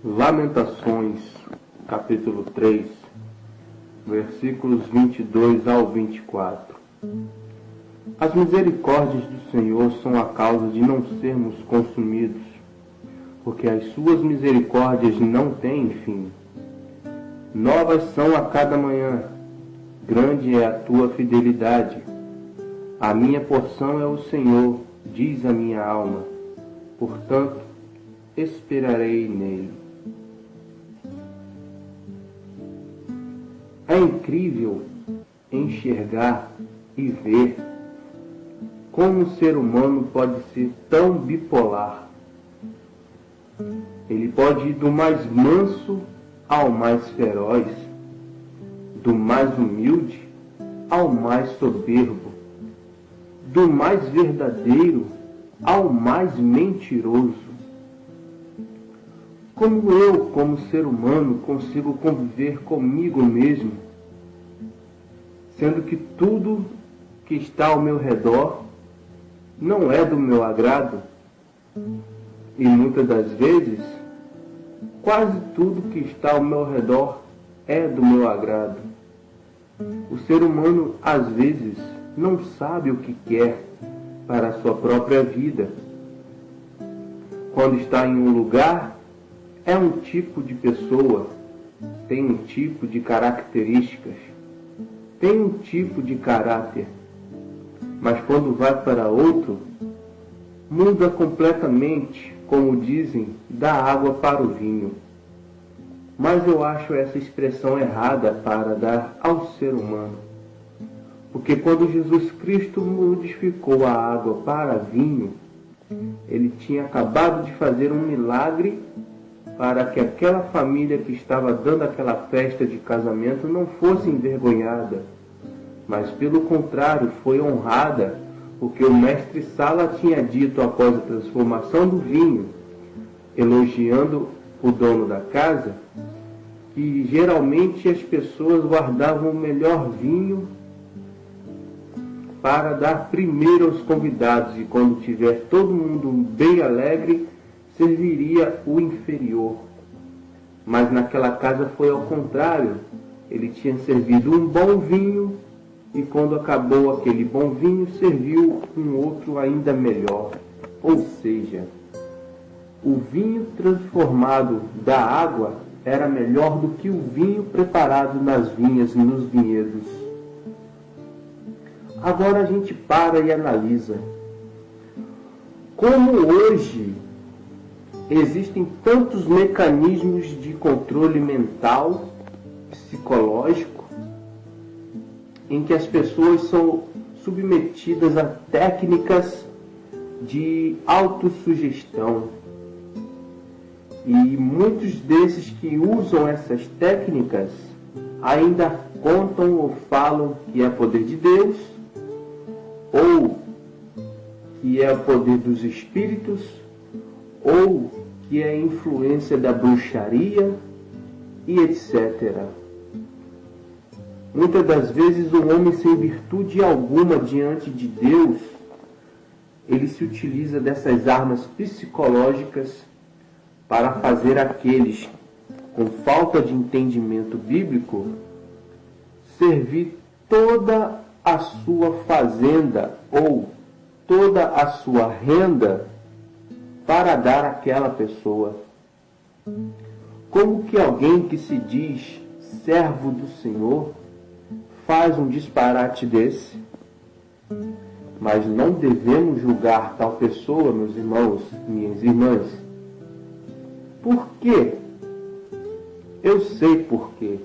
Lamentações, capítulo 3, versículos 22 ao 24. As misericórdias do Senhor são a causa de não sermos consumidos, porque as suas misericórdias não têm fim. Novas são a cada manhã, grande é a tua fidelidade. A minha porção é o Senhor, diz a minha alma, portanto, esperarei nele. É incrível enxergar e ver como o ser humano pode ser tão bipolar. Ele pode ir do mais manso ao mais feroz, do mais humilde ao mais soberbo, do mais verdadeiro ao mais mentiroso. Como eu, como ser humano, consigo conviver comigo mesmo, sendo que tudo que está ao meu redor não é do meu agrado? E muitas das vezes, quase tudo que está ao meu redor é do meu agrado. O ser humano, às vezes, não sabe o que quer para a sua própria vida. Quando está em um lugar, é um tipo de pessoa, tem um tipo de características, tem um tipo de caráter. Mas quando vai para outro, muda completamente, como dizem, da água para o vinho. Mas eu acho essa expressão errada para dar ao ser humano. Porque quando Jesus Cristo modificou a água para vinho, ele tinha acabado de fazer um milagre para que aquela família que estava dando aquela festa de casamento não fosse envergonhada, mas pelo contrário foi honrada, porque o mestre Sala tinha dito após a transformação do vinho, elogiando o dono da casa, que geralmente as pessoas guardavam o melhor vinho para dar primeiro aos convidados, e quando tiver todo mundo bem alegre, serviria o inferior. Mas naquela casa foi ao contrário. Ele tinha servido um bom vinho e quando acabou aquele bom vinho, serviu um outro ainda melhor. Ou seja, o vinho transformado da água era melhor do que o vinho preparado nas vinhas e nos vinhedos. Agora a gente para e analisa. Como hoje existem tantos mecanismos de controle mental, psicológico, em que as pessoas são submetidas a técnicas de autossugestão. E muitos desses que usam essas técnicas ainda contam ou falam que é poder de Deus, ou que é o poder dos espíritos, ou que é influência da bruxaria e etc. Muitas das vezes o homem sem virtude alguma diante de Deus, ele se utiliza dessas armas psicológicas para fazer aqueles com falta de entendimento bíblico servir toda a sua fazenda ou toda a sua renda para dar àquela pessoa. Como que alguém que se diz servo do Senhor faz um disparate desse? Mas não devemos julgar tal pessoa, meus irmãos, minhas irmãs. Por quê? Eu sei por quê.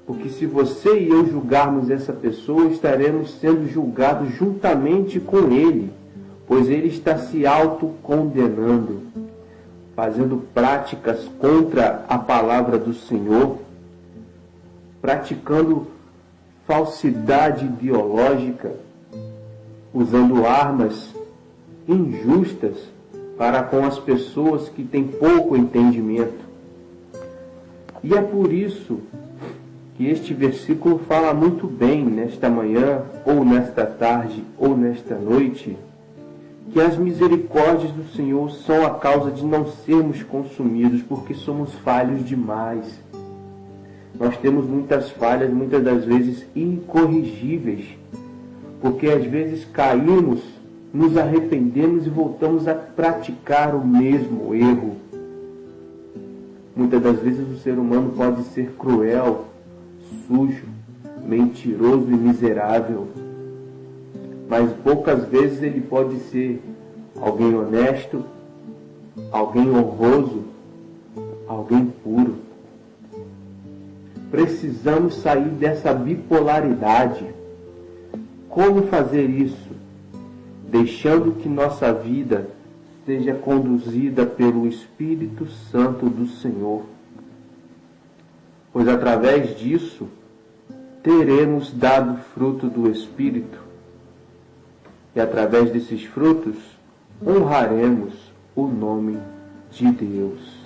Porque se você e eu julgarmos essa pessoa, estaremos sendo julgados juntamente com ele, pois ele está se autocondenando, fazendo práticas contra a palavra do Senhor, praticando falsidade ideológica, usando armas injustas para com as pessoas que têm pouco entendimento. E é por isso que este versículo fala muito bem nesta manhã, ou nesta tarde, ou nesta noite, que as misericórdias do Senhor são a causa de não sermos consumidos, porque somos falhos demais. Nós temos muitas falhas, muitas das vezes incorrigíveis, porque às vezes caímos, nos arrependemos e voltamos a praticar o mesmo erro. Muitas das vezes o ser humano pode ser cruel, sujo, mentiroso e miserável, mas poucas vezes ele pode ser alguém honesto, alguém honroso, alguém puro. Precisamos sair dessa bipolaridade. Como fazer isso? Deixando que nossa vida seja conduzida pelo Espírito Santo do Senhor. Pois através disso, teremos dado fruto do Espírito. E através desses frutos, honraremos o nome de Deus.